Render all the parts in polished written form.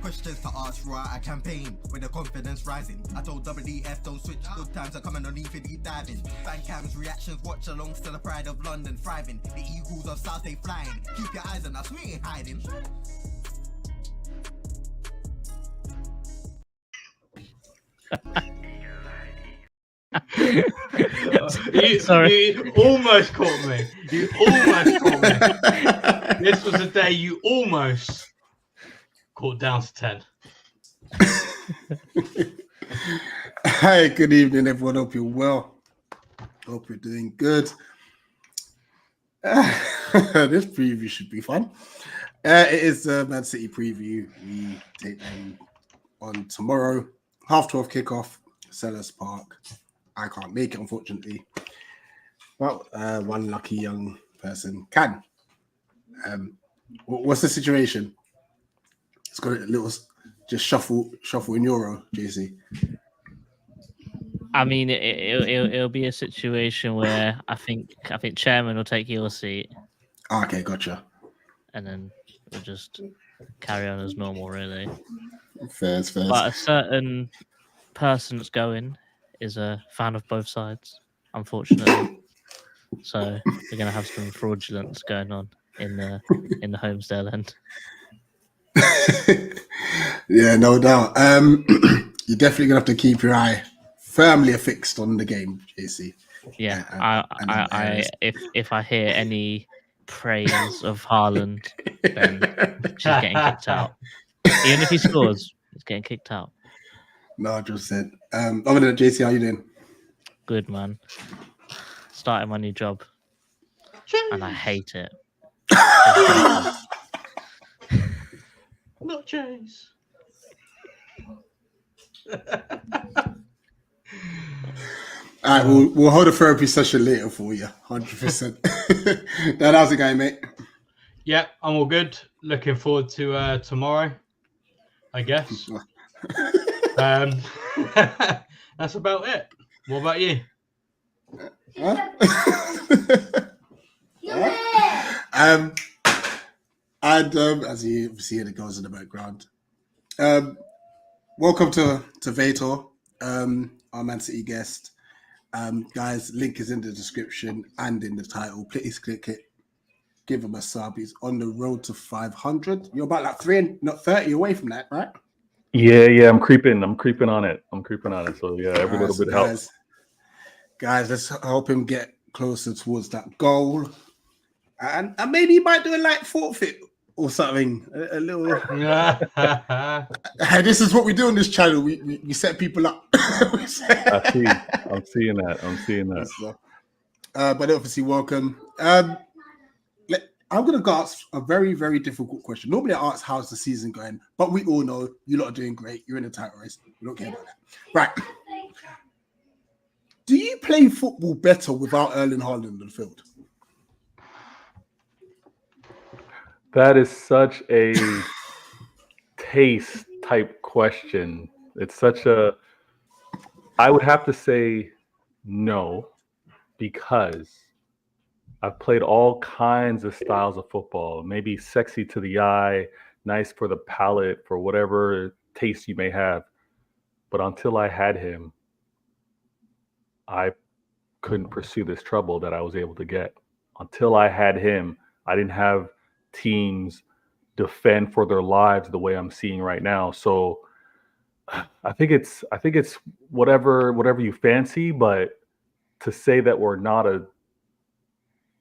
questions to ask throughout a campaign with the confidence rising. I told WDF don't switch, good times are coming on even deep diving. Fan cams, reactions, watch along, still the pride of London thriving. The Eagles of South, they flying. Keep your eyes on us, we ain't hiding. You almost caught me. You almost caught me. This was the day you almost caught down to 10. Hi, good evening, everyone. Hope you're well. Hope you're doing good. This preview should be fun. It is the Man City preview. We take them on tomorrow, 12:30 kickoff, SELHURST Park. I can't make it, unfortunately. Well, one lucky young person can. What's the situation? It's got a little just shuffle in Euro, JC. I mean, it'll be a situation where I think chairman will take your seat. Okay, gotcha. And then we'll just carry on as normal, really. Fair. But a certain person that's going is a fan of both sides, unfortunately. So we're gonna have some fraudulence going on in the Homestead end. Yeah, no doubt. You're definitely gonna have to keep your eye firmly affixed on the game, JC. Yeah, if I hear any praise of Haaland, then she's getting kicked out. Even if he scores, he's getting kicked out. No, 100%. Other than that, JC, how you doing? Good, man. Starting my new job, and I hate it. Not Chase. All right, we'll hold a therapy session later for you, 100%. Now, how's it going, mate? Yeah, I'm all good. Looking forward to tomorrow, I guess. That's about it. What about you? As you see the girls in the background. Welcome to Vator, our Man City guest. Guys, link is in the description and in the title. Please click it. Give him a sub. He's on the road to 500. You're about like 30 away from that, right? Yeah. I'm creeping on it. So yeah, every little bit helps. Guys, let's help him get closer towards that goal. And maybe he might do a light forfeit or something. A little. This is what we do on this channel. We set people up. I'm seeing that. But obviously, welcome. I'm going to ask a very, very difficult question. Normally, I ask how's the season going, but we all know you lot are doing great. You're in the title race. We don't care about that. Right. Do you play football better without Erling Haaland on the field? That is such a taste type question. It's I would have to say no, because I've played all kinds of styles of football, maybe sexy to the eye, nice for the palate, for whatever taste you may have. But until I had him, I couldn't pursue this trouble that I was able to get. Until I had him, I didn't have teams defend for their lives the way I'm seeing right now. So I think it's whatever you fancy, but to say that we're not a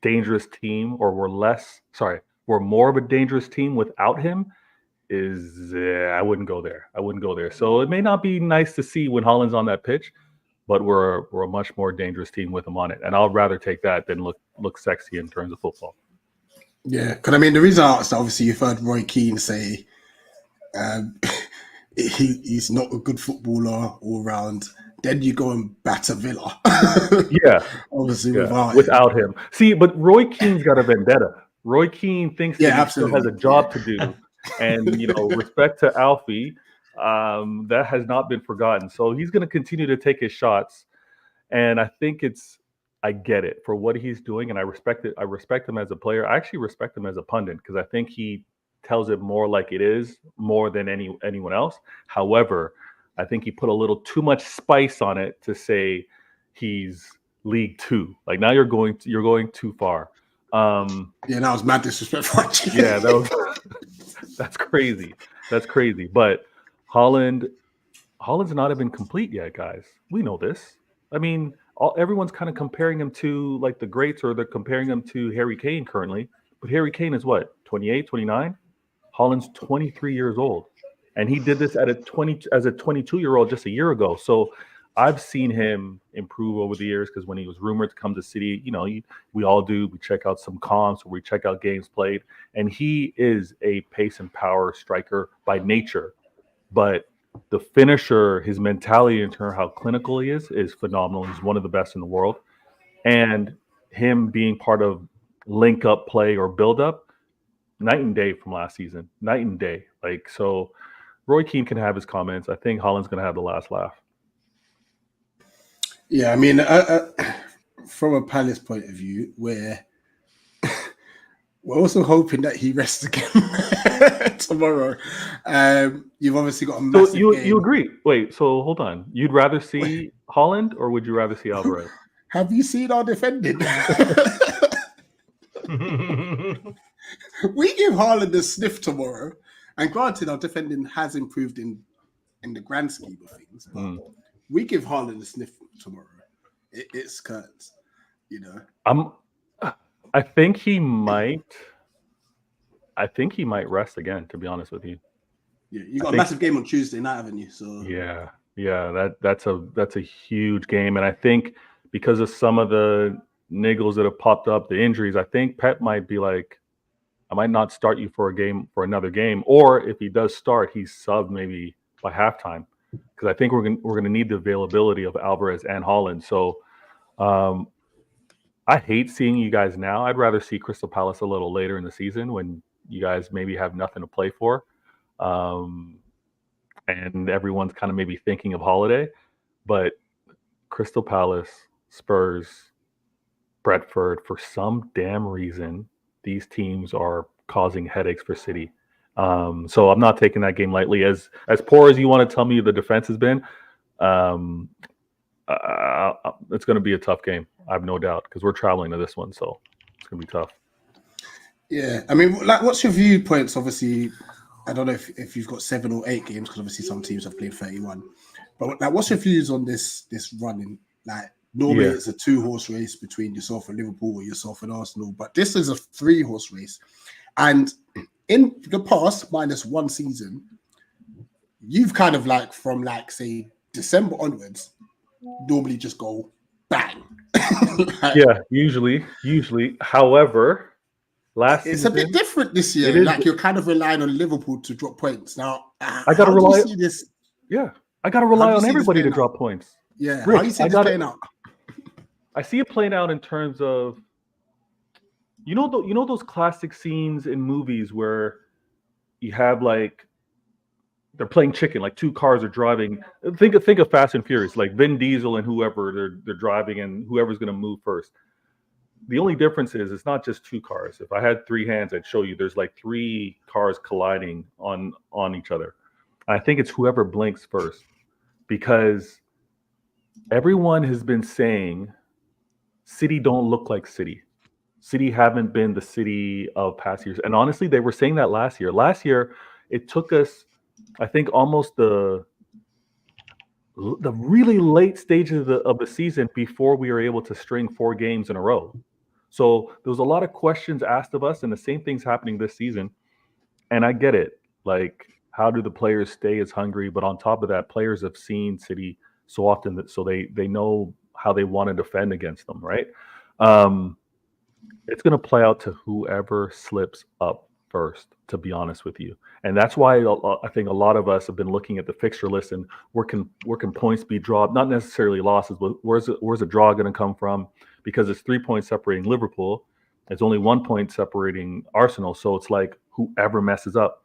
dangerous team, or we're more of a dangerous team without him, I wouldn't go there. So it may not be nice to see when Haaland's on that pitch, but we're a much more dangerous team with him on it, and I'll rather take that than look sexy in terms of football. Yeah, because I mean, the reason I asked, obviously, you've heard Roy Keane say he's not a good footballer all round. Then you go and batter Villa. Yeah, obviously without him. See, but Roy Keane's got a vendetta. Roy Keane thinks that he still has a job to do, and respect to Alfie, that has not been forgotten. So he's going to continue to take his shots, and I think I get it for what he's doing, and I respect it. I respect him as a player. I actually respect him as a pundit, because I think he tells it more like it is, more than anyone else. However, I think he put a little too much spice on it to say he's League Two. Like now you're going too far. Yeah, that was mad disrespectful. Yeah, that's crazy. That's crazy. But Holland's not even complete yet, guys. We know this. I mean, everyone's kind of comparing him to like the greats, or they're comparing him to Harry Kane currently. But Harry Kane is what, 28, 29? Holland's 23 years old. And he did this as a 22-year-old just a year ago. So I've seen him improve over the years, because when he was rumored to come to City, we all do. We check out some comps, or we check out games played. And he is a pace and power striker by nature. But the finisher, his mentality in terms of how clinical he is phenomenal. He's one of the best in the world. And him being part of link up play or build up, night and day from last season. Night and day. Like, so Roy Keane can have his comments. I think Holland's going to have the last laugh. Yeah, I mean, from a Palace point of view, we're also hoping that he rests again tomorrow. You've obviously got a massive So game. you agree? Wait, so hold on. You'd rather see Holland, or would you rather see Alvarez? Have you seen our defending? We give Haaland a sniff tomorrow, and granted, our defending has improved in the grand scheme of things. But we give Haaland a sniff tomorrow. It's curtains, I think he might rest again, to be honest with you. Yeah, you got a massive game on Tuesday night, haven't you? So yeah, that's a huge game, and I think because of some of the niggles that have popped up, the injuries, I think Pep might be like, I might not start you for another game, or if he does start, he's subbed maybe by halftime, because I think we're gonna need the availability of Alvarez and Haaland. So I hate seeing you guys now. I'd rather see Crystal Palace a little later in the season when you guys maybe have nothing to play for, and everyone's kind of maybe thinking of holiday. But Crystal Palace, Spurs, Brentford, for some damn reason, these teams are causing headaches for City. So I'm not taking that game lightly. As poor as you want to tell me the defense has been, it's going to be a tough game. I have no doubt, because we're traveling to this one, so it's going to be tough. Yeah, I mean, like, what's your viewpoints? Obviously, I don't know if you've got 7 or 8 games, because obviously some teams have played 31. But like, what's your views on this running? Like, normally it's a 2-horse race between yourself and Liverpool, or yourself and Arsenal, but this is a 3-horse race. And in the past, minus one season, you've kind of like from like say December onwards, normally just go bang. Yeah, usually. However, last it's season, a bit different this year. Like you're kind of relying on Liverpool to drop points. Now, I gotta rely. See this? Yeah, I gotta rely on everybody to drop points. Yeah, Rick, how do you see this playing out? I see it playing out in terms of, you know those classic scenes in movies where you have like they're playing chicken, like 2 cars are driving. Think of Fast and Furious, like Vin Diesel and whoever they're driving, and whoever's going to move first. The only difference is it's not just 2 cars. If I had 3 hands, I'd show you there's like 3 cars colliding on each other. I think it's whoever blinks first, because everyone has been saying City don't look like City. City haven't been the City of past years. And honestly, they were saying that last year. Last year, it took us, I think, almost the really late stages of the season before we were able to string 4 games in a row. So there was a lot of questions asked of us, and the same thing's happening this season. And I get it. Like, how do the players stay as hungry? But on top of that, players have seen City so often that so they know how they want to defend against them, right? It's going to play out to whoever slips up first, to be honest with you. And that's why I think a lot of us have been looking at the fixture list and where can points be dropped? Not necessarily losses, but where's a draw going to come from? Because it's 3 points separating Liverpool. It's only 1 point separating Arsenal. So it's like whoever messes up.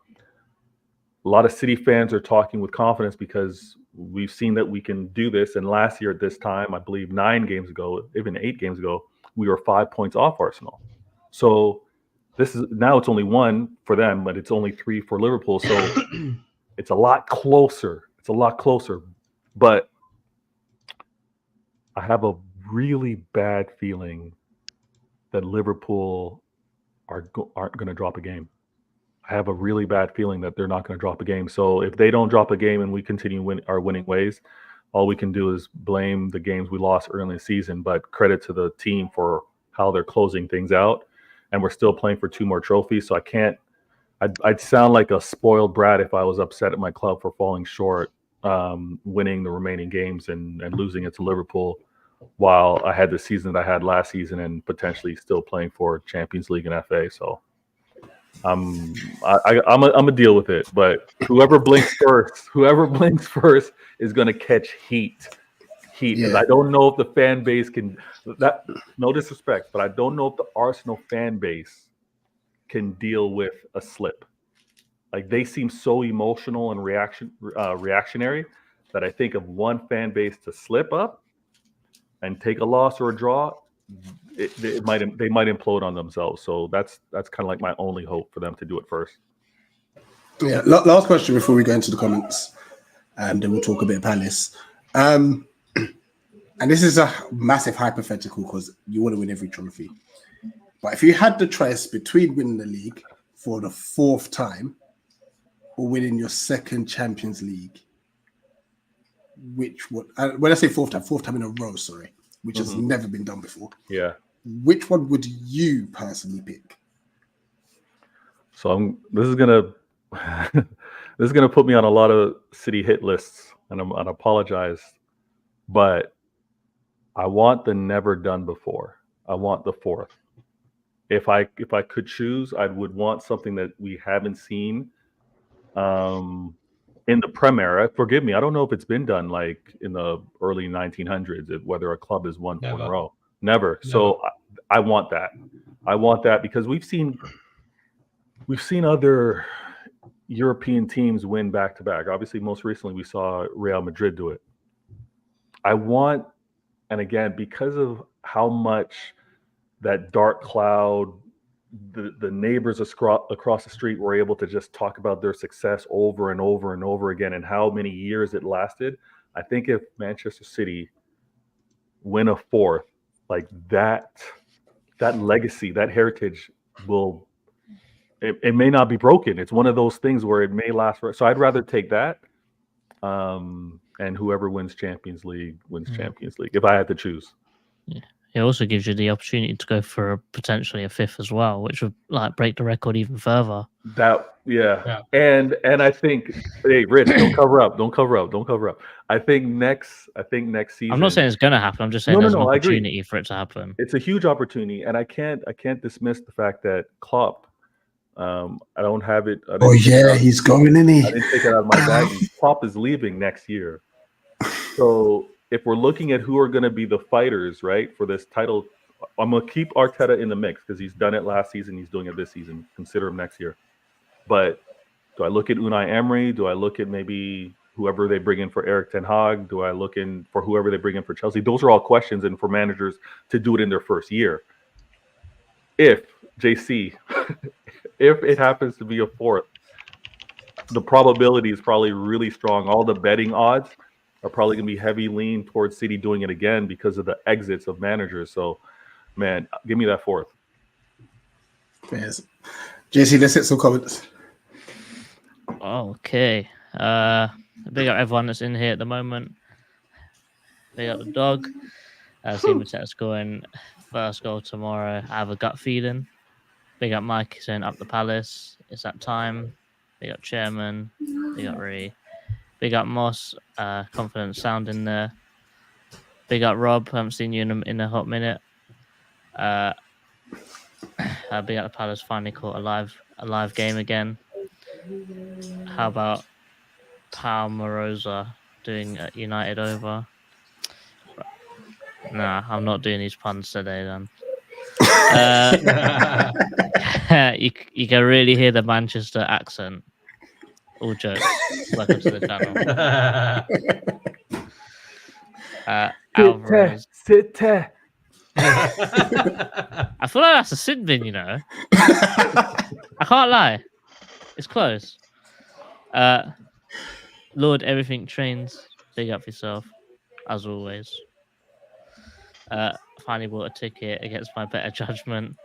A lot of City fans are talking with confidence because we've seen that we can do this. And last year at this time, I believe 9 games ago, even 8 games ago, we were 5 points off Arsenal. So This is now it's only 1 for them, but it's only 3 for Liverpool. So it's a lot closer. It's a lot closer. But I have a really bad feeling that Liverpool aren't going to drop a game. I have a really bad feeling that they're not going to drop a game. So if they don't drop a game and we continue our winning ways, all we can do is blame the games we lost early in the season, but credit to the team for how they're closing things out. And we're still playing for 2 more trophies. So I'd sound like a spoiled brat if I was upset at my club for falling short, winning the remaining games and losing it to Liverpool, while I had the season that I had last season and potentially still playing for Champions League and FA. So I'm a deal with it. But whoever blinks first is going to catch heat. Because I don't know if the fan base can. That no disrespect, but I don't know if the Arsenal fan base can deal with a slip. Like, they seem so emotional and reactionary that I think if one fan base to slip up and take a loss or a draw, they might implode on themselves. So that's kind of like my only hope for them to do it first. Yeah. Last question before we go into the comments, and then we'll talk a bit of Palace. And this is a massive hypothetical because you want to win every trophy. But if you had the choice between winning the league for the 4th time or winning your 2nd Champions League, which would, when I say 4th time in a row, sorry, which has never been done before. Yeah. Which one would you personally pick? So this is gonna put me on a lot of City hit lists, and I apologize, but I want the never done before. I want the 4th. If I could choose, I would want something that we haven't seen in the Prem era. Forgive me, I don't know if it's been done like in the early 1900s, whether a club has won 4 in a row. Never. So I want that. I want that because we've seen other European teams win back to back. Obviously, most recently we saw Real Madrid do it. I want, and again, because of how much that dark cloud, the neighbors across the street were able to just talk about their success over and over and over again and how many years it lasted. I think if Manchester City win a 4th, like that legacy, that heritage will, it may not be broken. It's one of those things where it may last forever. So I'd rather take that. And whoever wins Champions League wins Champions League, if I had to choose. Yeah. It also gives you the opportunity to go for potentially a 5th as well, which would like break the record even further. Yeah. And I think, hey, Rich, don't cover up. I think next season. I'm not saying it's going to happen. I'm just saying there's an opportunity for it to happen. It's a huge opportunity, and I can't dismiss the fact that Klopp. I don't have it. He's going in here. I didn't take it out of my bag. Klopp is leaving next year. So if we're looking at who are going to be the fighters, right, for this title, I'm going to keep Arteta in the mix because he's done it last season. He's doing it this season. Consider him next year. But do I look at Unai Emery? Do I look at maybe whoever they bring in for Eric Ten Hag? Do I look in for whoever they bring in for Chelsea? Those are all questions, and for managers to do it in their first year. If JC, if it happens to be a 4th, the probability is probably really strong. All the betting odds are probably going to be heavy lean towards City doing it again because of the exits of managers. So, man, give me that 4th. Yes. JC, let's hit some comments. Okay. Big up everyone that's in here at the moment. Big up the dog. See Mateta scoring 1st goal tomorrow. I have a gut feeling. Big up Mike saying up the Palace. It's that time. Big up Chairman. Big up Ree. Big up Moss. Confident sound in there. Big up Rob. Haven't seen you in a hot minute. Big up the Palace. Finally caught a live game again. How about Palmarosa doing United over? Nah, I'm not doing these puns today then. You can really hear the Manchester accent. All jokes. Welcome to the channel. Alvarez. City. I feel like that's a sin bin, you know. I can't lie. It's close. Lord, everything trains. Big up yourself, as always. Finally bought a ticket against my better judgment.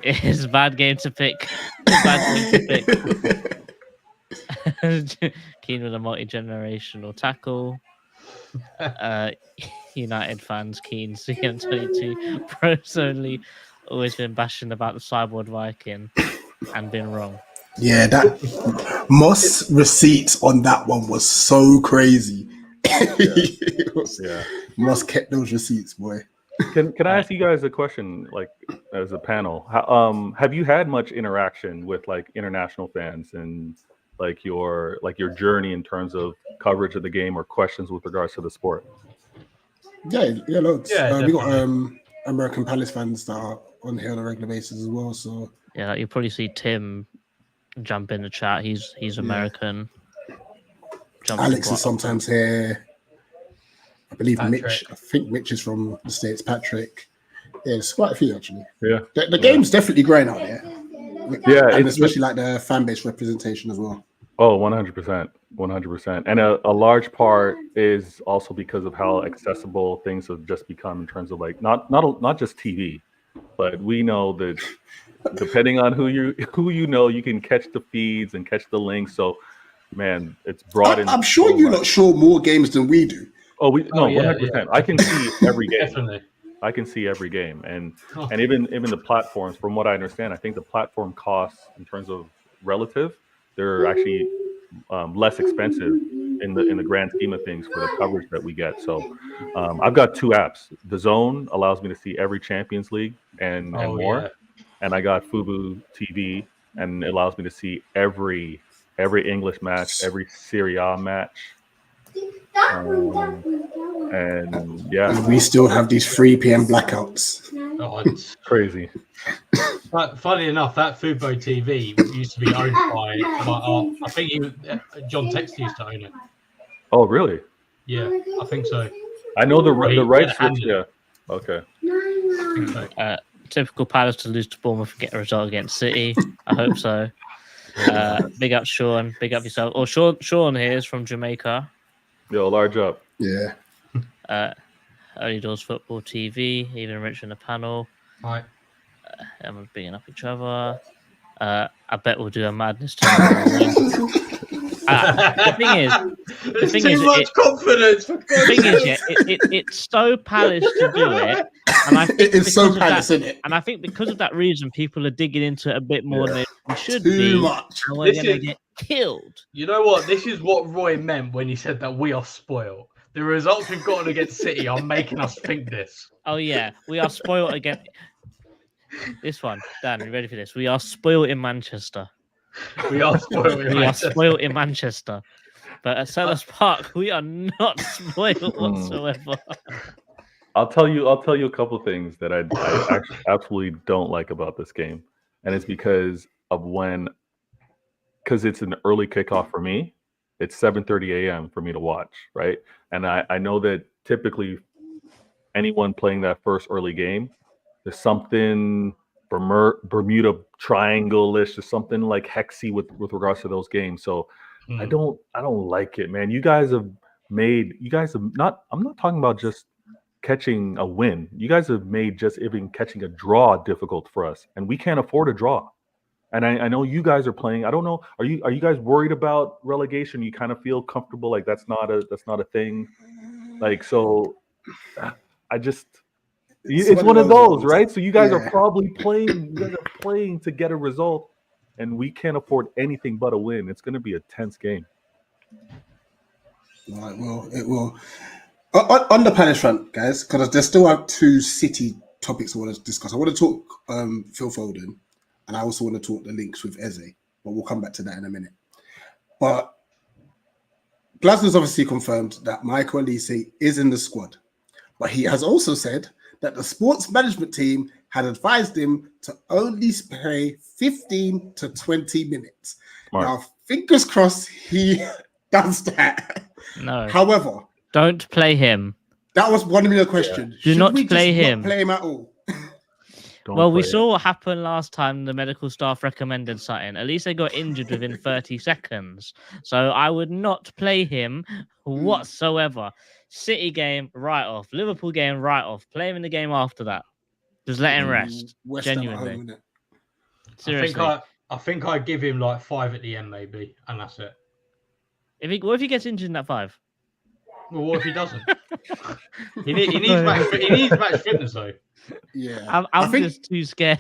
It's a bad game to pick. Bad game to pick. Keen with a multi-generational tackle. United fans keen. CM22 pros only. Always been bashing about the cyborg Viking and been wrong. Yeah, that Moss receipts on that one was so crazy. Moss kept those receipts, boy. Can I ask you guys a question, like as a panel? Have you had much interaction with like international fans and like your journey in terms of coverage of the game or questions with regards to the sport? Yeah, loads. Yeah, we got American Palace fans that are on here on a regular basis as well. So yeah, like, you'll probably see Tim jump in the chat. He's American. Alex is sometimes here. I believe Patrick. Mitch. I think Mitch is from the States. Patrick. Yeah, there's quite a few actually. Yeah, the game's definitely growing out there. Yeah, and especially like the fan base representation as well. Oh, 100%. And a large part is also because of how accessible things have just become in terms of like not just TV, but we know that depending on who you know, you can catch the feeds and catch the links. So, man, it's broadened. I'm sure you're not sure more games than we do. Oh, 100%. Yeah. I can see every game. Definitely. I can see every game, and even the platforms. From what I understand, I think the platform costs in terms of relative, they're actually less expensive in the grand scheme of things for the coverage that we get. So I've got two apps. The Zone allows me to see every Champions League and more, and I got Fubo TV, and it allows me to see every English match, every Serie A match. And we still have these 3 p.m. blackouts. Oh, it's crazy. But funny enough, that Fubo TV used to be owned by I think John Text used to own it. Oh, really? Yeah, I think so. I know the rights. Yeah. Okay. Typical Palace to lose to Bournemouth and get a result against City. I hope so. Big up Sean. Big up yourself. Or Sean here is from Jamaica. Yo, large up. Yeah. Early Doors Football TV, even Rich in the panel. Right. Everyone's bigging up each other. I bet we'll do a madness tomorrow. The thing is, confidence. It's so Palace to do it, and I think it's so Palace, isn't it? And I think because of that reason, people are digging into it a bit more than they should Too be. much. And we're going to get killed. You know what? This is what Roy meant when he said that we are spoiled. The results we've gotten against City are making us think this. Oh yeah, we are spoiled again. This one, Dan, are you ready for this? We are spoiled in Manchester. We are spoiled in Manchester. But at Selhurst Park, we are not spoiled whatsoever. I'll tell you a couple of things that I actually absolutely don't like about this game, and it's because it's an early kickoff for me. It's 7:30 a.m. for me to watch, right? And I know that typically anyone playing that first early game, there's something Bermuda Triangle-ish, there's something like hexy with regards to those games. So I don't like it, man. You guys have not. I'm not talking about just catching a win. You guys have made just even catching a draw difficult for us, and we can't afford a draw. And I know you guys are playing. I don't know. Are you guys worried about relegation? You kind of feel comfortable, like that's not a thing. Like, so I just it's one of those, right? So you guys are probably playing. You guys are playing to get a result, and we can't afford anything but a win. It's going to be a tense game. Right, well, it will. On the Palace front, guys, because there's still have 2 City topics I want to discuss. I want to talk Phil Foden, and I also want to talk the links with Eze, but we'll come back to that in a minute. But Glasnow's obviously confirmed that Michael Olise is in the squad, but he has also said that the sports management team had advised him to only play 15 to 20 minutes. Smart. Now, fingers crossed he does that. No. However, Don't play him. That was one of your questions. Do Should not we play just him. Not play him at all. Don't Well, we play it. saw what happened last time. The medical staff recommended something. At least they got injured within 30 seconds. So I would not play him whatsoever. City game, right off. Liverpool game, right off. Play him in the game after that. Just let him rest. West Ham at Genuinely. home, innit? Seriously. I think I'd give him like 5 at the end, maybe, and that's it. What if he gets injured in that 5? Well, what if he doesn't? he needs match fitness though. Yeah, I'm think- just too scared.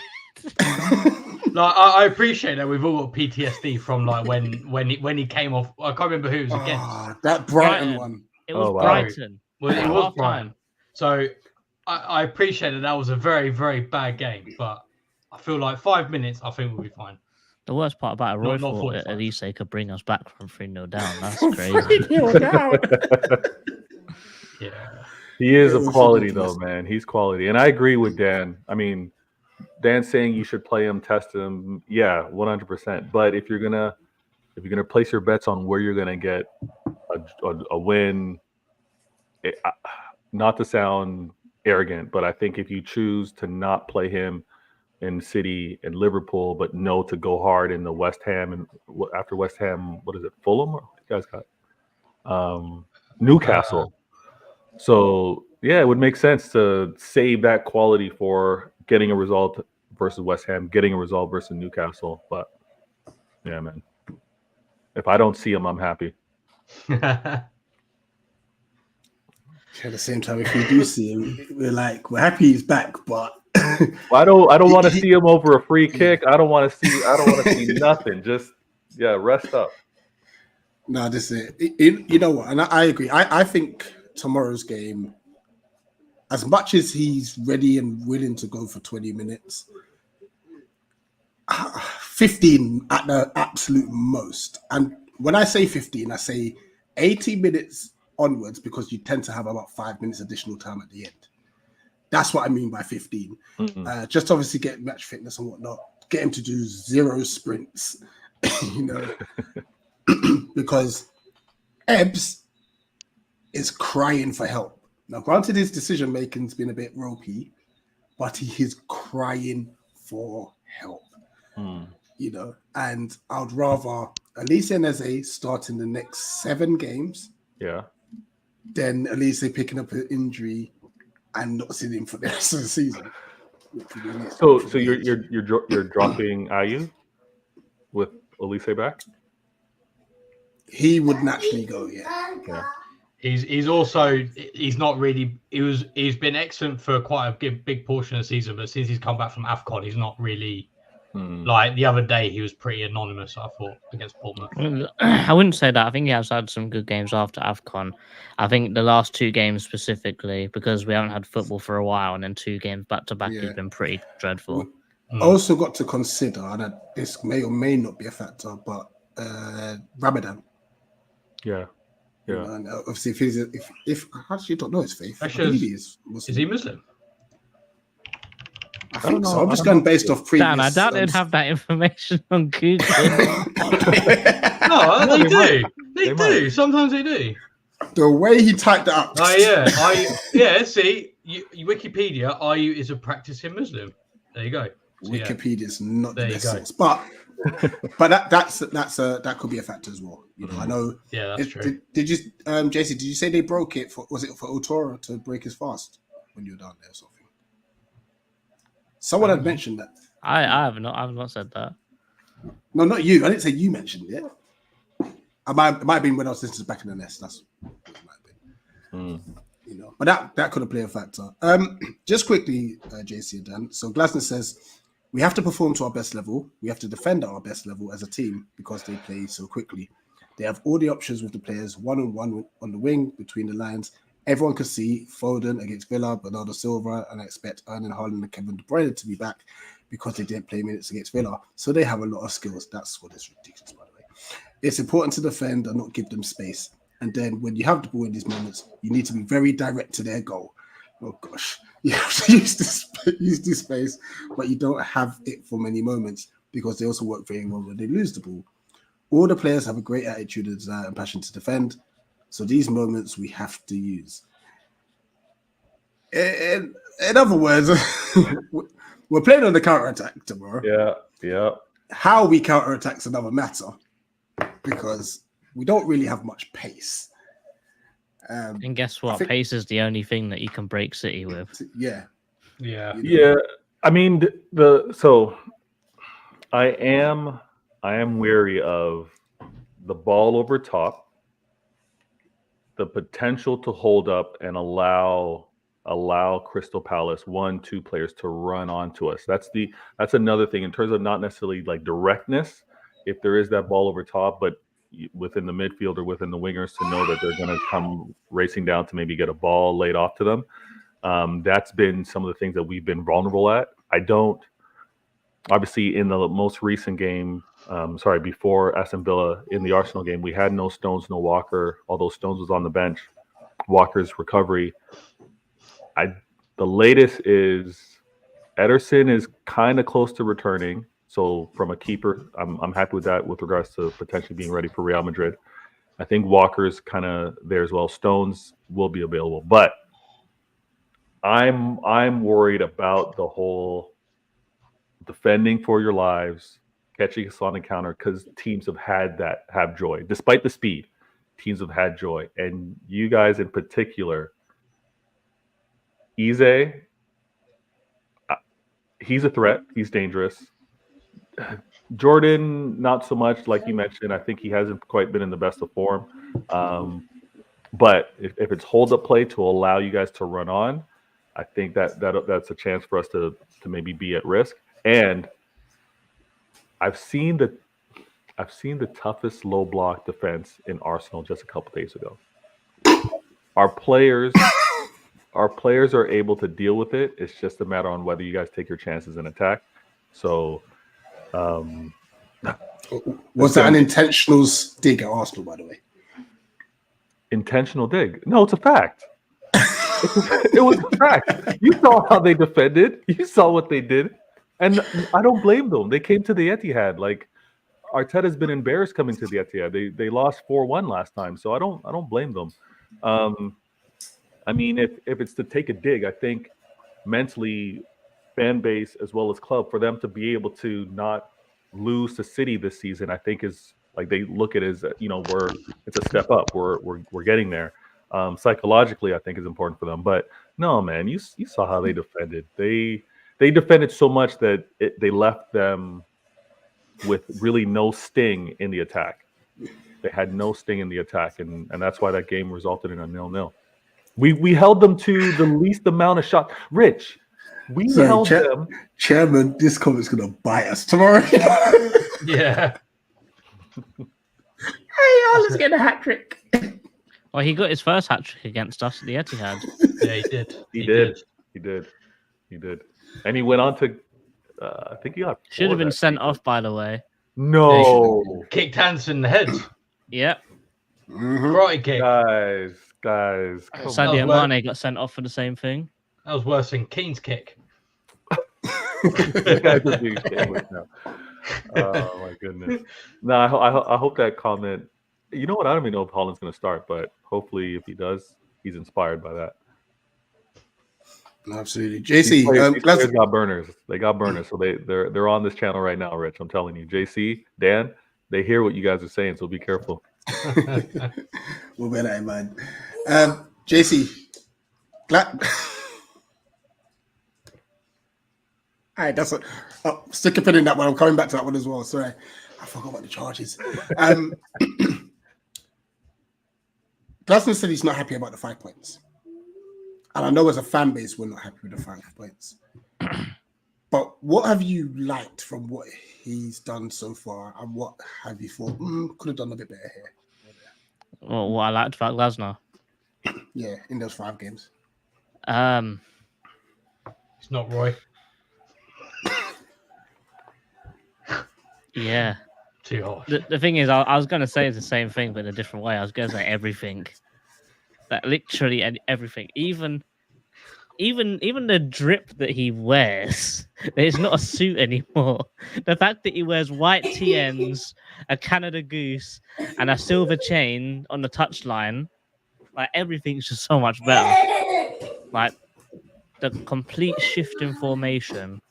Like I appreciate that we've all got PTSD from like when he came off. I can't remember who it was against. That Brighton Brighton. one. It was Oh, wow. Brighton. Well, it was Half Brighton. time. So I appreciate that was a very, very bad game, but I feel like 5 minutes, I think we'll be fine. The worst part about it, Roy Not thought 45. at least they could bring us back from 3-0 down. That's crazy. Yeah. He is It of was quality ridiculous. though, man. He's quality, and I agree with Dan. I mean, Dan's saying you should play him, test him. Yeah, 100%. But if you're gonna place your bets on where you're gonna get a win, not to sound arrogant, but I think if you choose to not play him in City and Liverpool, but no to go hard in the West Ham and after West Ham, what is it, Fulham? Or you guys got Newcastle. So yeah, it would make sense to save that quality for getting a result versus West Ham, getting a result versus Newcastle. But yeah, man, if I don't see him, I'm happy. At the same time, if we do see him, we're happy he's back, but I don't want to see him over a free kick. I don't want to see nothing. Just rest up. no, this is it. You know what? And I agree. I think tomorrow's game, as much as he's ready and willing to go for 20 minutes, 15 at the absolute most. And when I say 15, I say 80 minutes onwards, because you tend to have about 5 minutes additional time at the end. That's what I mean by 15. Just obviously get match fitness and whatnot. Get him to do 0 sprints, because Ebbs is crying for help. Now, granted, his decision making's been a bit ropey, but he is crying for help. And I'd rather Elise and Eze start in the next 7 games. Yeah. Than Elise picking up an injury and not seeing him for the rest of the season. So you're dropping Ayew with Elise back? He would naturally go, yeah. He's not really. He's been excellent for quite a big portion of the season, but since he's come back from AFCON, he's not really. Like the other day, he was pretty anonymous, I thought, against Bournemouth. I wouldn't say that. I think he has had some good games after AFCON. I think the last 2 games specifically, because we haven't had football for a while, and then 2 games back to back has been pretty dreadful. Also got to consider that this may or may not be a factor, but Ramadan. Yeah. And obviously, if actually you don't know his faith, Actually, I believe he is Muslim. Is he Muslim? I think so. I'm just going based off previous. Dan, I doubt they'd have that information on Google. No, they do. They They do. might. Sometimes they do. The way he typed it up. Oh yeah. See, Wikipedia. Ayew is a practicing Muslim. There you go. So, yeah. Wikipedia is not the There you best go. source, but that could be a factor as well. I know. Yeah, that's true. Did you, JC? Did you say they broke it for? Was it for Otoro to break his fast when you were down there or something? Someone had mentioned that. I have not said that. No, not you. I didn't say you mentioned it. It might have been when I was listening to Back in the Nest. That's what it might have been. But that could have played a factor. Just quickly, JC and Dan. So Glasner says we have to perform to our best level. We have to defend at our best level as a team because they play so quickly. They have all the options with the players, one-on-one on the wing, between the lines. Everyone could see Foden against Villa, Bernardo Silva, and I expect Erling Haaland and Kevin De Bruyne to be back because they didn't play minutes against Villa. So they have a lot of skills. That's what is ridiculous, by the way. It's important to defend and not give them space. And then when you have the ball in these moments, you need to be very direct to their goal. Oh gosh, you have to use this space, but you don't have it for many moments because they also work very well when they lose the ball. All the players have a great attitude, desire, and passion to defend. So these moments we have to use. In other words, we're playing on the counter attack tomorrow. Yeah. How we counter attack's another matter because we don't really have much pace. And guess what? Pace is the only thing that you can break City with. Yeah. I mean, I am wary of the ball over top, the potential to hold up and allow Crystal Palace 1-2 players to run onto us. That's another thing in terms of not necessarily like directness. If there is that ball over top, but within the midfield or within the wingers to know that they're going to come racing down to maybe get a ball laid off to them. That's been some of the things that we've been vulnerable at. Obviously in the most recent game, before Aston Villa in the Arsenal game, we had no Stones, no Walker, although Stones was on the bench. Walker's recovery. The latest is Ederson is kind of close to returning. So from a keeper, I'm happy with that with regards to potentially being ready for Real Madrid. I think Walker's kind of there as well. Stones will be available, but I'm worried about the whole defending for your lives, catching us on the counter, because teams have joy. Despite the speed, teams have had joy. And you guys in particular, Eze, he's a threat. He's dangerous. Jordan, not so much, like you mentioned. I think he hasn't quite been in the best of form. But if it's hold-up play to allow you guys to run on, I think that's a chance for us to maybe be at risk. And I've seen the toughest low block defense in Arsenal just a couple days ago. Our players are able to deal with it. It's just a matter on whether you guys take your chances in attack. So, was that an intentional dig at Arsenal, by the way? Intentional dig? No, it's a fact. It was a fact. You saw how they defended. You saw what they did. And I don't blame them. They came to the Etihad. Like, Arteta's been embarrassed coming to the Etihad. They lost 4-1 last time, so I don't blame them. I mean, if it's to take a dig, I think mentally, fan base as well as club, for them to be able to not lose to City this season, I think is like they look at it as it's a step up. We're getting there. Psychologically, I think is important for them. But no, man, you saw how they defended. They defended so much that they left them with really no sting in the attack. They had no sting in the attack, and that's why that game resulted in a 0-0. We held them to the least amount of shots. Rich, held them. Chairman, this comment's going to bite us tomorrow. Yeah. Hey, let's get a hat trick. Well, he got his first hat trick against us at the Etihad. Yeah, he did. He did. And he went on to, I think he got. Should have been sent off, by the way. No. Yeah, kicked Hansen in the head. Yep. Karate kick. Guys. Sadio Mane got sent off for the same thing. That was worse than Keane's kick. You guys are being shameless now. Oh my goodness. No, I hope that comment. You know what? I don't even know if Holland's going to start, but hopefully, if he does, he's inspired by that. Absolutely, JC. These players got burners. They got burners, so they're on this channel right now, Rich. I'm telling you, JC, Dan, they hear what you guys are saying, so be careful. We'll bear that in mind. JC, all right, that's what. Oh, stick a pin in that one. I'm coming back to that one as well. Sorry, I forgot about the charges. Glasner said he's not happy about the 5 points. And I know as a fan base, we're not happy with the 5 points. But what have you liked from what he's done so far? And what have you thought, could have done a bit better here? Well, what I liked about Glasner? Yeah, in those 5 games. It's not Roy. Yeah. Too hot. The thing is, I was going to say the same thing, but in a different way. I was going to say everything. That literally everything. Even the drip that he wears, it's not a suit anymore. The fact that he wears white TNs, a Canada Goose, and a silver chain on the touchline, like everything's just so much better. Like the complete shift in formation,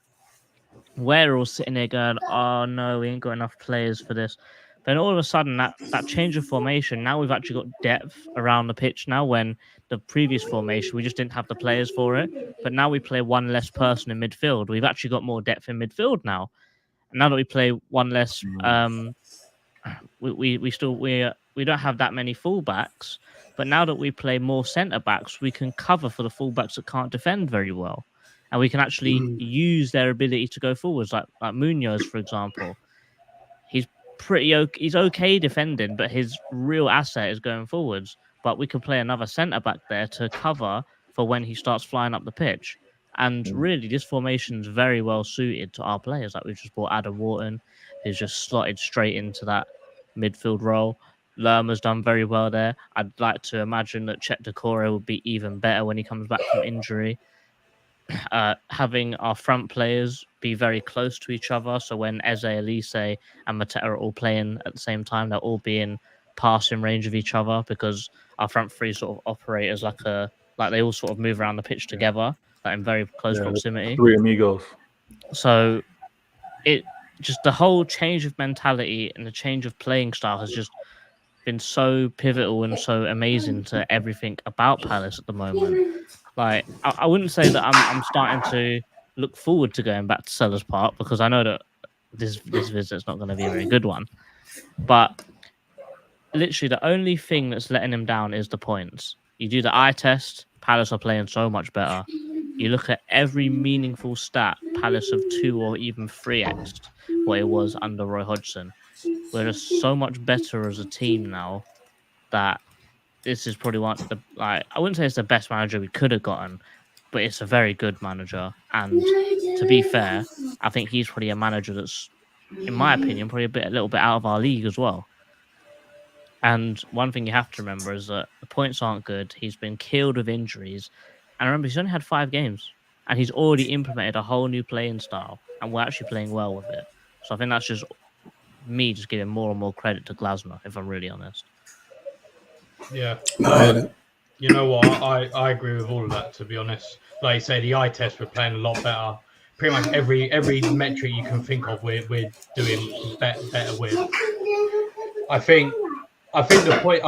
we're all sitting there going, "Oh no, we ain't got enough players for this." Then all of a sudden, that change of formation, now we've actually got depth around the pitch now. When the previous formation, we just didn't have the players for it. But now we play one less person in midfield. We've actually got more depth in midfield now. And now that we play one less, we don't have that many fullbacks. But now that we play more centre backs, we can cover for the fullbacks that can't defend very well, and we can actually use their ability to go forwards, like Munoz, for example. He's he's okay defending, but his real asset is going forwards. But we can play another centre back there to cover for when he starts flying up the pitch. And really, this formation is very well suited to our players. Like, we've just brought Adam Wharton, who's just slotted straight into that midfield role. Lerma's done very well there. I'd like to imagine that Chet Decore will be even better when he comes back from injury. Having our front players be very close to each other, so when Eze, Elise, and Mateta are all playing at the same time, they'll all be in passing range of each other, because our front three sort of operate as like they all sort of move around the pitch together, like in very close proximity. Three amigos. So it just, the whole change of mentality and the change of playing style has just been so pivotal and so amazing to everything about Palace at the moment. Like, I wouldn't say that I'm starting to look forward to going back to Selhurst Park, because I know that this visit's not going to be a very good one. But literally, the only thing that's letting him down is the points. You do the eye test, Palace are playing so much better. You look at every meaningful stat, Palace have 2 or even 3x what it was under Roy Hodgson. We're just so much better as a team now that this is probably one of the, I wouldn't say it's the best manager we could have gotten, but it's a very good manager. And to be fair, I think he's probably a manager that's, in my opinion, probably a little bit out of our league as well. And one thing you have to remember is that the points aren't good. He's been killed with injuries. And remember, he's only had 5 games. And he's already implemented a whole new playing style. And we're actually playing well with it. So I think that's just me just giving more and more credit to Glasner, if I'm really honest. Yeah. You know what? I agree with all of that, to be honest. Like you say, the eye test, we're playing a lot better. Pretty much every metric you can think of, we're doing better with. I think the point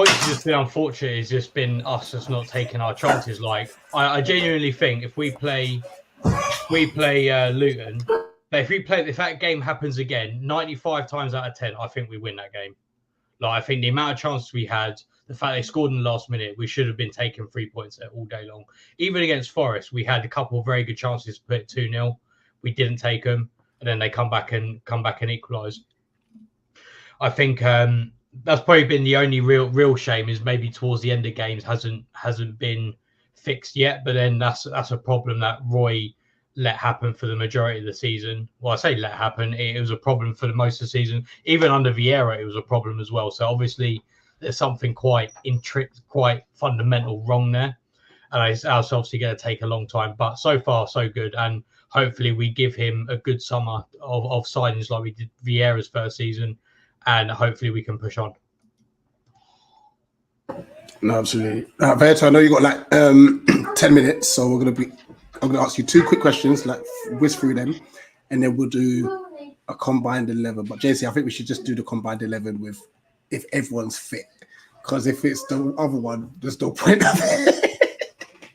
that's just been unfortunate has just been us just not taking our chances. Like, I genuinely think if we play Luton, but if that game happens again, 95 times out of 10, I think we win that game. Like, I think the amount of chances we had, the fact they scored in the last minute, we should have been taking 3 points there all day long. Even against Forest, we had a couple of very good chances to put it 2-0. We didn't take them, and then they come back and equalise. I think that's probably been the only real shame, is maybe towards the end of games hasn't been fixed yet. But then that's a problem that Roy let happen for the majority of the season. Well, I say let happen. It was a problem for the most of the season. Even under Vieira, it was a problem as well. So obviously there's something quite fundamental wrong there. And it's obviously going to take a long time. But so far, so good. And hopefully we give him a good summer of signings like we did Vieira's first season. And hopefully we can push on. No, absolutely. Verto, I know you got like 10 minutes, so I'm going to ask you 2 quick questions, like whiz through them, and then we'll do a combined 11. But JC, I think we should just do the combined 11 with if everyone's fit, because if it's the other one, there's no point of it.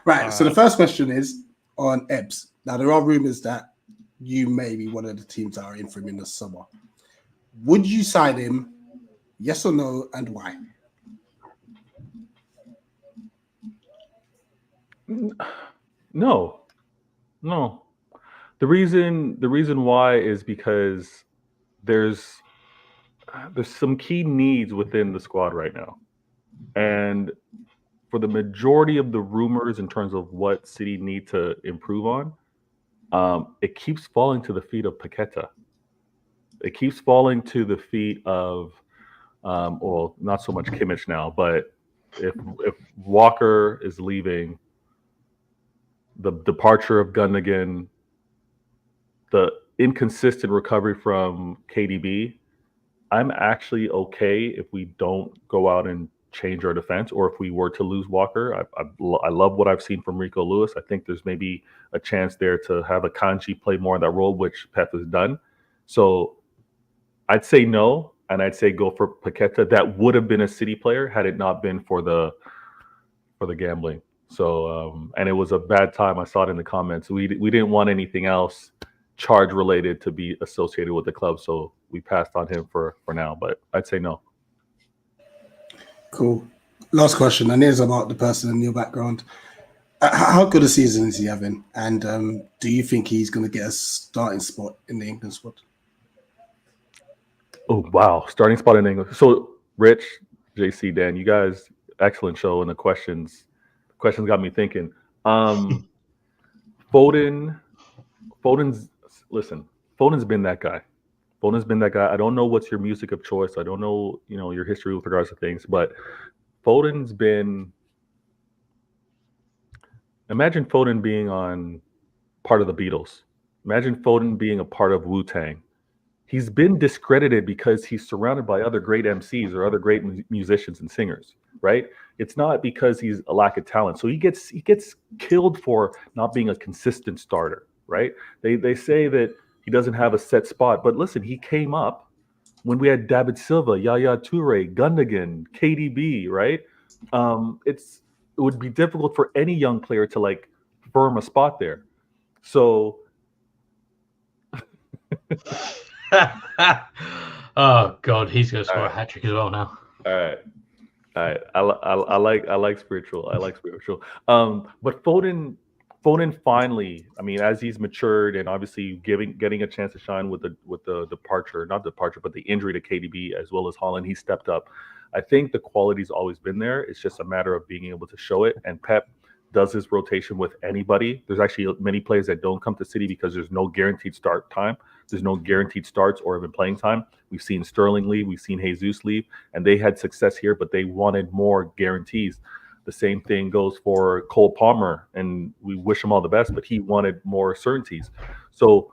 Right. So the first question is on Ebbs. Now, there are rumors that you may be one of the teams that are in for him in the summer. Would you sign him? Yes or no, and why? No. The reason why is because there's some key needs within the squad right now, and for the majority of the rumors in terms of what City need to improve on, it keeps falling to the feet of Paqueta. It keeps falling to the feet of, well, not so much Kimmich now, but if Walker is leaving, the departure of Gundogan, the inconsistent recovery from KDB, I'm actually okay if we don't go out and change our defense, or if we were to lose Walker. I love what I've seen from Rico Lewis. I think there's maybe a chance there to have a Kanji play more in that role, which Pep has done. So I'd say no, and I'd say go for Paqueta. That would have been a City player had it not been for the gambling. So and it was a bad time. I saw it in the comments. We didn't want anything else charge related to be associated with the club, so we passed on him for now. But I'd say no. Cool. Last question, and here's about the person in your background. How good a season is he having? And do you think he's going to get a starting spot in the England squad? Oh, wow. Starting spot in England. So, Rich, JC, Dan, you guys, excellent show. And the questions got me thinking. Foden's been that guy. Foden's been that guy. I don't know what's your music of choice. I don't know, your history with regards to things, but Foden's been. Imagine Foden being on part of the Beatles. Imagine Foden being a part of Wu-Tang. He's been discredited because he's surrounded by other great MCs or other great musicians and singers, right? It's not because he's a lack of talent. So he gets killed for not being a consistent starter, right? They say that he doesn't have a set spot, but listen, he came up when we had David Silva, Yaya Toure, Gundogan, KDB, right? It would be difficult for any young player to firm a spot there. So oh God, he's going to score a hat trick as well now. All right. I like spiritual. But Foden finally, I mean, as he's matured and obviously getting a chance to shine with the injury to KDB as well as Haaland, he stepped up. I think the quality's always been there. It's just a matter of being able to show it. And Pep does his rotation with anybody. There's actually many players that don't come to City because there's no guaranteed start time. There's no guaranteed starts or even playing time. We've seen Sterling leave. We've seen Jesus leave. And they had success here, but they wanted more guarantees. The same thing goes for Cole Palmer. And we wish him all the best, but he wanted more certainties. So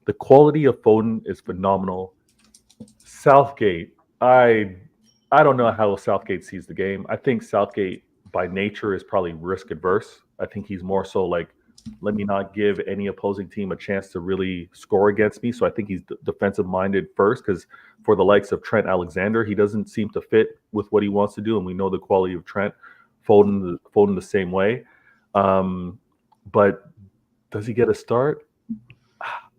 the quality of Foden is phenomenal. Southgate, I don't know how Southgate sees the game. I think Southgate by nature is probably risk adverse. I think he's more so let me not give any opposing team a chance to really score against me. So I think he's defensive minded first, because for the likes of Trent Alexander, he doesn't seem to fit with what he wants to do. And we know the quality of Trent. Foden the same way. But does he get a start?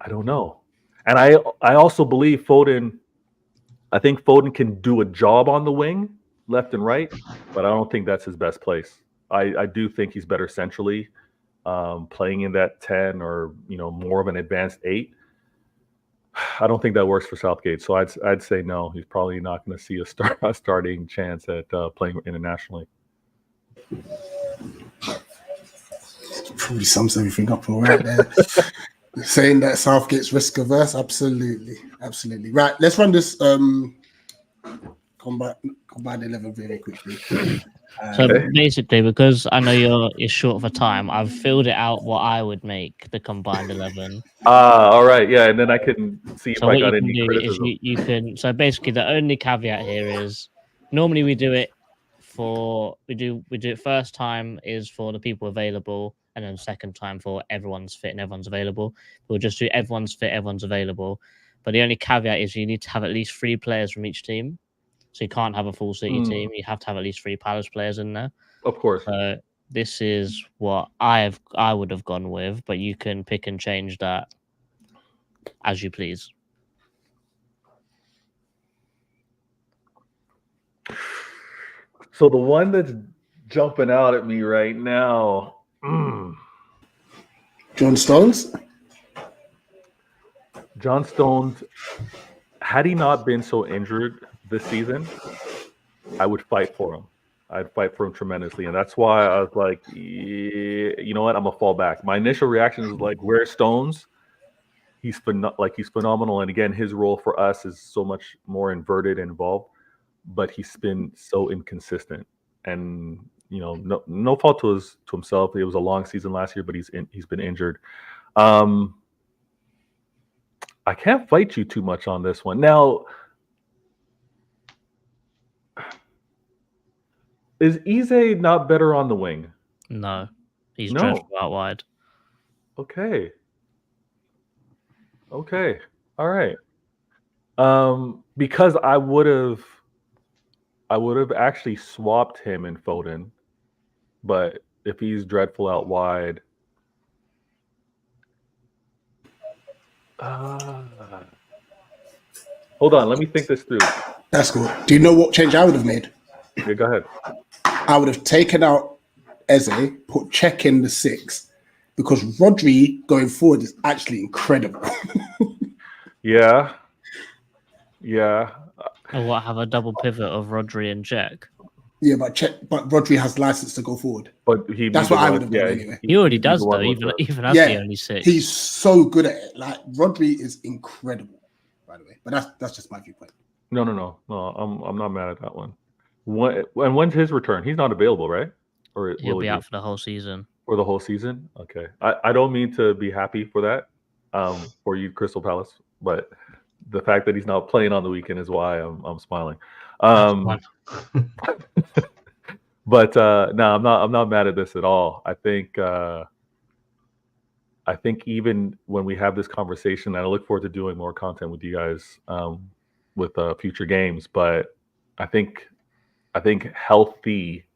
I don't know. And I also believe I think Foden can do a job on the wing, left and right, but I don't think that's his best place. I do think he's better centrally, playing in that 10 or more of an advanced 8. I don't think that works for Southgate, so I'd say no. He's probably not going to see a starting chance at playing internationally. Probably sums everything up all right there. Saying that Southgate's risk averse, absolutely. Right, let's run this combined 11 very quickly. So basically, because I know you're short of a time, I've filled it out what I would make the combined 11. All right, yeah, and then I can see if I got any criticism. You can. So basically, the only caveat here is normally we do it first time is for the people available, and then second time for everyone's fit and everyone's available. We'll just do everyone's fit, everyone's available. But the only caveat is you need to have at least 3 players from each team. So you can't have a full City team. You have to have at least 3 Palace players in there. Of course. So this is what I would have gone with, but you can pick and change that as you please. So the one that's jumping out at me right now, John Stones. John Stones, had he not been so injured this season, I would fight for him. I'd fight for him tremendously. And that's why I was like, you know what? I'm going to fall back. My initial reaction is where's Stones? He's phenomenal. And again, his role for us is so much more inverted and involved, but he's been so inconsistent. And, no fault to himself. It was a long season last year, but he's been injured. I can't fight you too much on this one. Now, Is Eze not better on the wing? No, he's No. dreadful out wide. Okay. All right. Because I would have actually swapped him and Foden, but if he's dreadful out wide, hold on, let me think this through. That's cool. Do you know what change I would have made? Yeah, go ahead. I would have taken out Eze, put Czech in the 6, because Rodri going forward is actually incredible. Yeah. And what, have a double pivot of Rodri and Jack? Yeah, but Rodri has license to go forward. But That's what I would have done anyway. He already does though, even as the only 6. He's so good at it. Like Rodri is incredible, by the way. But that's just my viewpoint. No. I'm not mad at that one. When's his return? He's not available, right? Or He'll be out for the whole season. For the whole season? Okay. I don't mean to be happy for that, for you, Crystal Palace, but the fact that he's not playing on the weekend is why I'm smiling. But no, I'm not mad at this at all. I think even when we have this conversation, and I look forward to doing more content with you guys with future games. But I think healthy,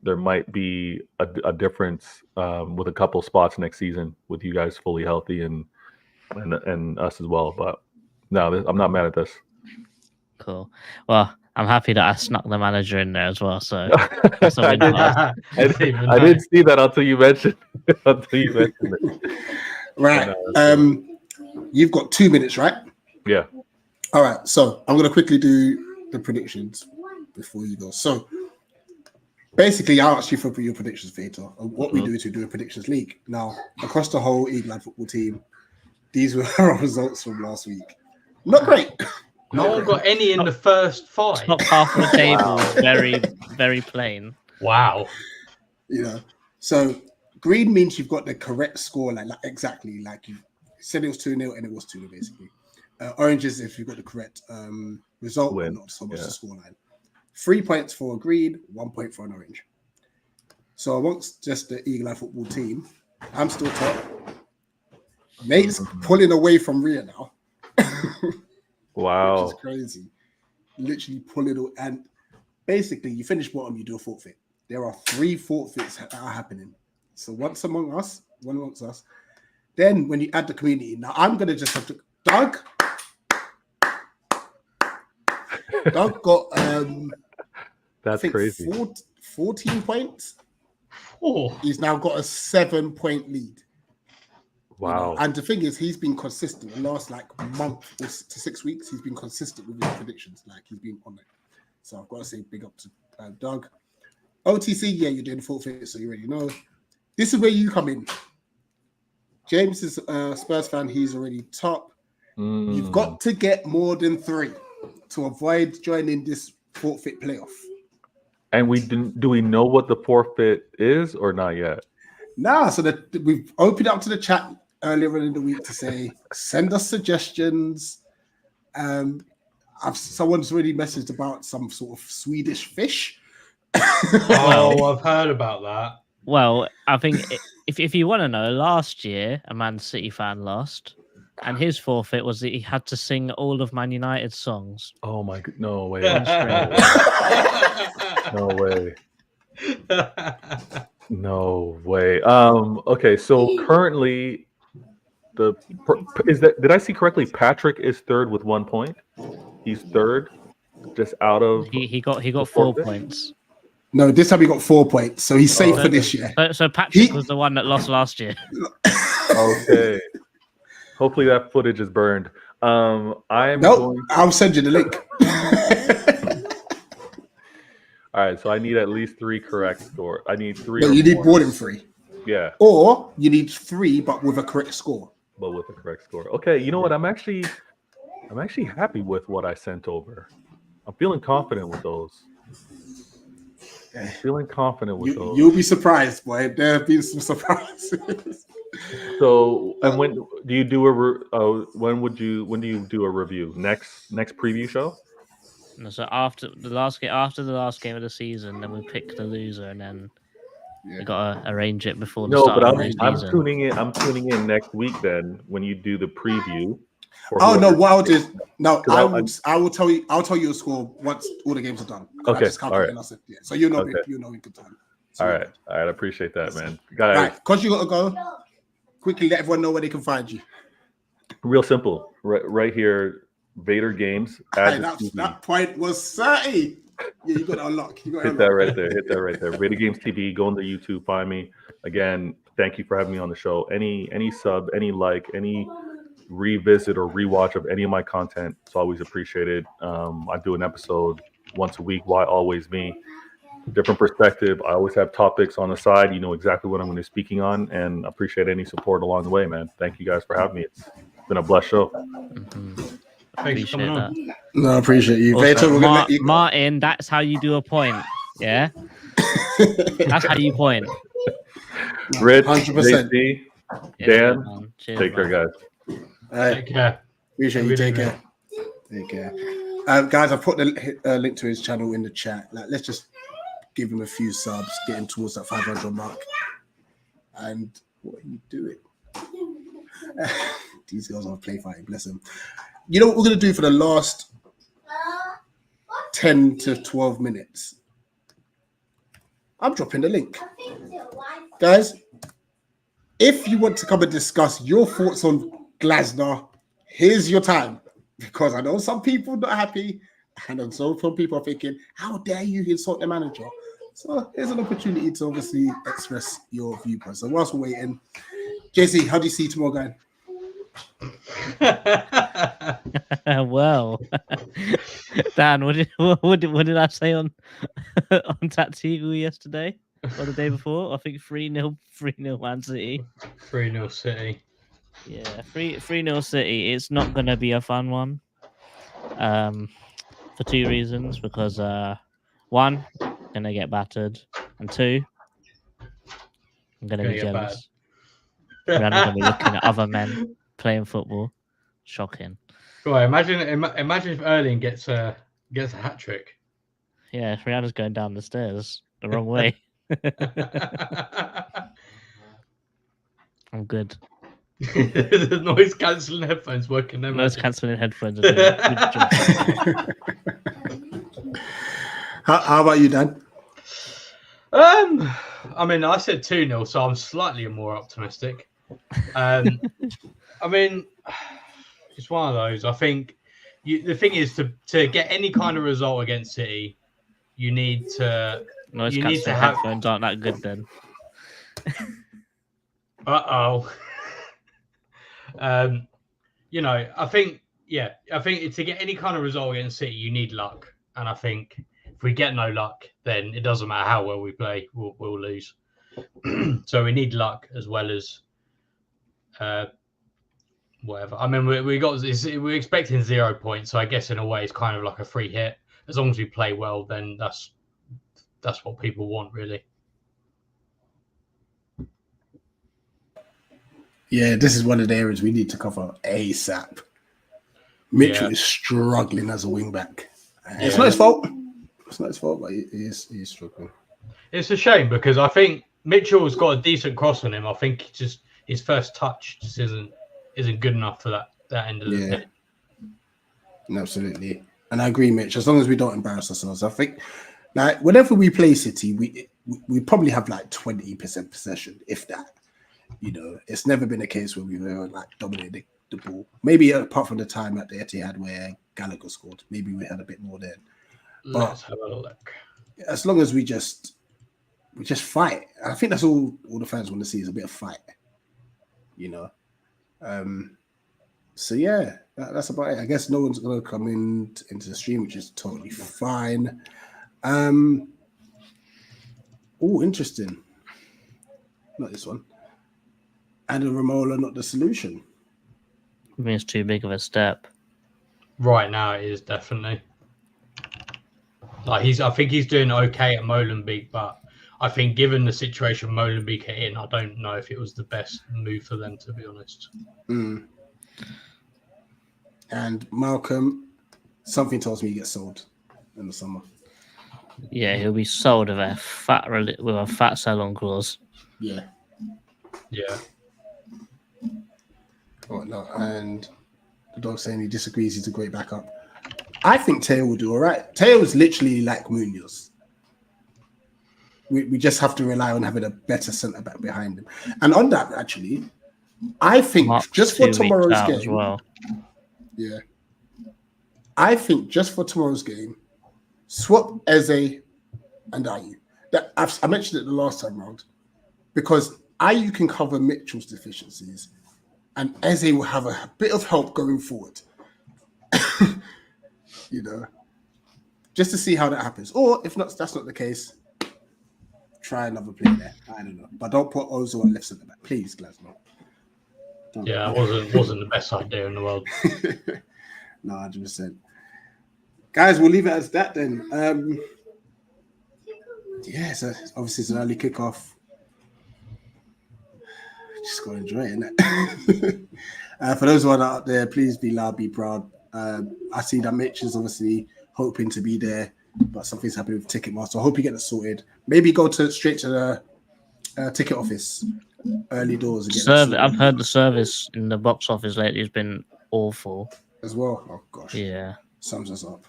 there might be a difference with a couple spots next season with you guys fully healthy and us as well. But no, I'm not mad at this. Cool. Well, I'm happy that I snuck the manager in there as well. So I didn't see that until you mentioned it. Right. You've got 2 minutes, right? Yeah. All right. So I'm going to quickly do the predictions before you go. So basically, I asked you for your predictions, Vita. What we do is we do a predictions league. Now, across the whole England football team, these were our results from last week. Not great. No one got any in the first 5. Top half of the table is very, very plain. Wow. You know, so green means you've got the correct score, like exactly like you said it was 2-0 and it was 2-0 basically. Orange is if you've got the correct result, Win. not so much the scoreline. 3 points for a green, 1 point for an orange. So amongst just the Eagle Eye football team, I'm still top. Nate's pulling away from Rhea now. Wow. Which is crazy. Literally pulling, and basically you finish bottom, you do a forfeit. There are 3 forfeits that are happening. So one amongst us. Then when you add the community, now I'm gonna just have to Doug got that's crazy. 14 points. Oh. He's now got a 7-point lead. Wow. You know? And the thing is, he's been consistent the last month to 6 weeks. He's been consistent with his predictions. He's been on it. So I've got to say big up to Doug. OTC, yeah, you're doing forfeit, so you already know. This is where you come in. James is a Spurs fan. He's already top. You've got to get more than 3 to avoid joining this forfeit playoff. And do we know what the forfeit is or not yet? Nah, so we've opened up to the chat earlier in the week to say, send us suggestions. Someone's already messaged about some sort of Swedish fish. Oh, I've heard about that. Well, I think if you want to know, last year a Man City fan lost, and his forfeit was that he had to sing all of Man United's songs. Oh my god! No way! No way! No way! Okay, so currently, did I see correctly? Patrick is third with 1 point. He's third, just out of. He got 4 points. No, this time he got 4 points, so he's safe for this year. So Patrick was the one that lost last year. Okay. Hopefully that footage is burned. I'll send you the link. All right, so I need at least 3 correct score. I need 3. No, you need more than 3. Yeah. Or you need 3, but with a correct score. But with a correct score. Okay, you know what? I'm actually happy with what I sent over. I'm feeling confident with those. Feeling confident with those. You'll be surprised, boy. There have been some surprises. So, and when do you do when do you do a review? Next preview show? No, so after the last game of the season, then we pick the loser, and then we gotta arrange it before the No, start but of the new I'm season. tuning in. I'm tuning in next week then when you do the preview. For Oh no! whoever- What I'll do is no. 'Cause I will tell you. I'll tell you a score once all the games are done. Okay, I just all calculate right. us. Yeah. So you know, Okay. you know in good time. So All you're right, good. all right. I appreciate that, man. Guys, Right, because you got to go. Quickly, let everyone know where they can find you. real simple. Right here, Vader Games. Add the TV. That point was 30. Yeah, you got to unlock. You got to Hit that unlock. right there. Hit that right there. Vader Games TV. Go into YouTube. Find me. Again, thank you for having me on the show. Any sub, any like, any revisit or rewatch of any of my content, it's always appreciated. I do an episode once a week. Why always me? Different perspective. I always have topics on the side. You know exactly what I'm going to be speaking on, and appreciate any support along the way, man. Thank you guys for having me. It's been a blessed show. Thanks for coming on. No, I appreciate you. Also, Vader, we're gonna let you go. Martin, that's how you do a point. Yeah, that's how you point. Rich, 100%. JC, Yeah, Dan, man. Cheers, take care, man. guys. All right. Take care. Appreciate you. Really, Take care. Take care. Guys, I put the link to his channel in the chat. Like, let's just give him a few subs, get him towards that 500 mark. And what are you doing? These girls are play fighting, bless them. You know what we're going to do for the last 10 to 12 minutes? I'm dropping the link. Guys, if you want to come and discuss your thoughts on Glasner, here's your time. Because I know some people not happy, and then some people are thinking, how dare you insult the manager? So here's an opportunity to obviously express your viewpoint. So whilst we're waiting, JC, how do you see tomorrow going? Well, Dan, what did I say on on Tactical yesterday or the day before? I think 3-0 Man City. 3-0 City. Yeah, 3-0 City. It's not gonna be a fun one. For two reasons. Because one, gonna get battered, and two, I'm gonna be jealous. I'm gonna be looking at other men playing football. Shocking. Boy, imagine if Erling gets a hat trick. Yeah, Rihanna's going down the stairs the wrong way. I'm good. The noise cancelling headphones working. No Noise magic. cancelling headphones. Are doing a good job. How about you, Dan? I mean, I said 2-0, so I'm slightly more optimistic. I mean, it's one of those. I think the thing is to get any kind of result against City, you need to. Noise You need to cancelling have- headphones aren't that good then. You know, I think to get any kind of result against City, you need luck, and I think if we get no luck, then it doesn't matter how well we play, we'll lose. So we need luck as well as whatever. I mean, we're expecting 0 points, so I guess in a way it's kind of like a free hit. As long as we play well, then that's what people want, really. Yeah, this is one of the areas we need to cover ASAP. Mitchell is struggling as a wing back. It's not his fault. It's not his fault, but he's struggling. It's a shame because I think Mitchell's got a decent cross on him. I think just his first touch just isn't good enough for that end of the pitch. Absolutely. And I agree, Mitch. As long as we don't embarrass ourselves, I think like whenever we play City, we probably have like 20% possession, if that. You know, it's never been a case where we were like dominating the ball. Maybe apart from the time at the Etihad where Gallagher scored, maybe we had a bit more then. Let's have a look. As long as we just fight, I think that's all the fans want to see is a bit of fight. You know, so yeah, that's about it. I guess no one's gonna come into the stream, which is totally fine. Oh, interesting. Not this one. And a Ramola, not the solution. I mean, it's too big of a step. Right now, it is definitely. Like I think he's doing okay at Molenbeek, but I think given the situation Molenbeek are in, I don't know if it was the best move for them, to be honest. And Malcolm, something tells me he gets sold. in the summer. Yeah, he'll be sold with a fat sell-on clause. Yeah. Yeah. Oh, no. And the dog saying he disagrees. He's a great backup. I think Teo will do all right. Teo is literally like Munoz. We just have to rely on having a better centre back behind him. And on that, actually, I think Mark's just for 2 weeks tomorrow's out game, as well. yeah, I think just for tomorrow's game, swap Eze and Ayew. I mentioned it the last time round because Ayew can cover Mitchell's deficiencies, and Eze will have a bit of help going forward. You know, just to see how that happens. Or if not, that's not the case. Try another play there. I don't know, but don't put Ozil at left centre back, please, Glasgow. Yeah, it wasn't the best idea in the world. No, 100%. Guys, we'll leave it as that then. Yeah, so obviously it's an early kickoff. Just gotta enjoy it, innit? For those who are out there, please be loud, be proud. I see that Mitch is obviously hoping to be there, but something's happening with Ticketmaster. I hope you get it sorted. Maybe go straight to the ticket office, early doors. And get I've heard the service in the box office lately has been awful as well. Oh gosh, yeah, sums us up.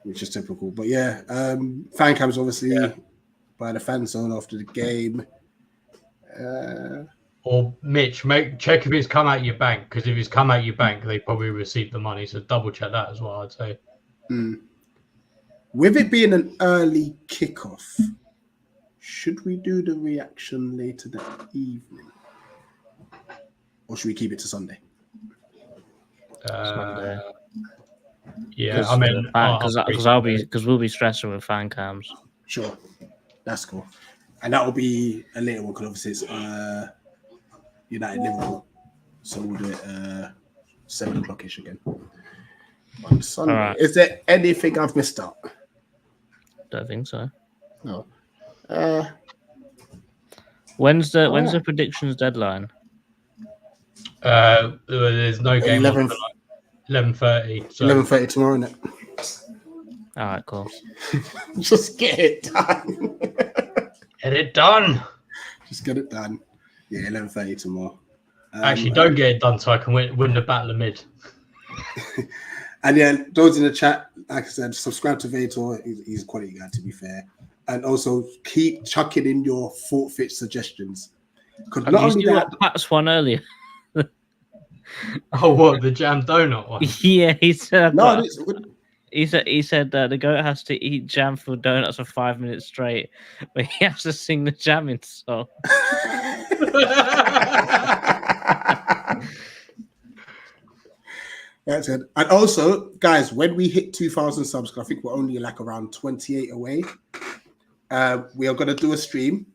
Which is typical, but yeah, fan cams obviously by the fan zone after the game. Or Mitch, check if it's come out your bank, because if it's come out your bank, they probably received the money. So double check that as well, I'd say. With it being an early kickoff, should we do the reaction later that evening, or should we keep it to Sunday? Sunday. Yeah, I mean, because we'll be stressing with fan cams. Sure, that's cool, and that will be a later one because obviously it's United Liverpool, so we'll do it 7 o'clock-ish again on Sunday. Right. Is there anything I've missed out? Don't think so. No. When's the predictions deadline? There's no game. 11:30. So 11:30 tomorrow, isn't it? All right, cool. Just get it done. Get it done. Just get it done. Yeah, 11:30 tomorrow. Actually, don't get it done so I can win the battle of mid. And yeah, those in the chat, like I said, subscribe to Vator. He's a quality guy, to be fair. And also keep chucking in your forfeit suggestions. Because not only that, Pat's one earlier. Oh, what, the jam donut one? Yeah, he said. No, he said that the goat has to eat jam filled donuts for 5 minutes straight, but he has to sing the jamming song. That's it. And also, guys, when we hit 2,000 subs, I think we're only like around 28 away. We are going to do a stream,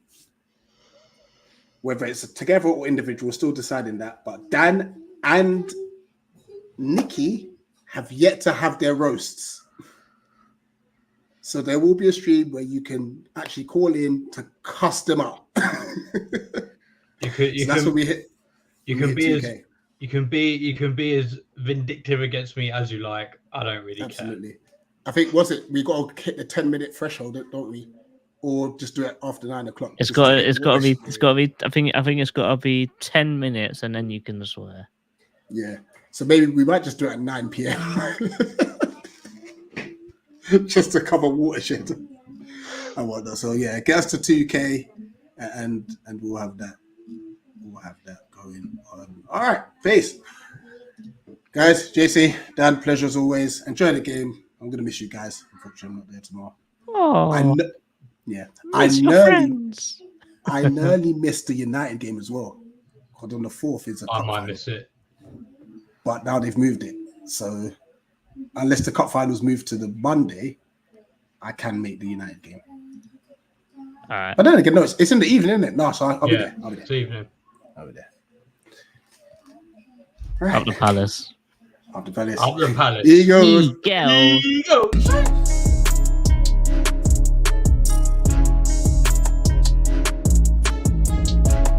whether it's together or individual. We're still deciding that. But Dan and Nikki have yet to have their roasts. So there will be a stream where you can actually call in to cuss them out. That's what we hit. You can be as vindictive against me as you like. I don't really Absolutely. care. I think we got to hit the 10-minute threshold, don't we? Or just do it after 9 o'clock. It's got to be. I think it's got to be 10 minutes, and then you can swear. Yeah. So maybe we might just do it at 9 p.m. just to cover watershed and whatnot. So yeah, get us to 2K, and we'll have that. We'll have that going on. All right, peace, guys. JC, Dan, pleasure as always. Enjoy the game. I'm gonna miss you guys. Unfortunately, I'm not there tomorrow. Oh, I nearly missed the United game as well. Because on the 4th is a cup I might final. miss it. But now they've moved it. So unless the cup finals move to the Monday, I can make the United game. All right. But then again, no, it's in the evening, isn't it? No, so I'll be there. It's evening. I'll be there. Right. Up the palace. Up the palace. Up the palace. Eagles. Eagles. Eagles.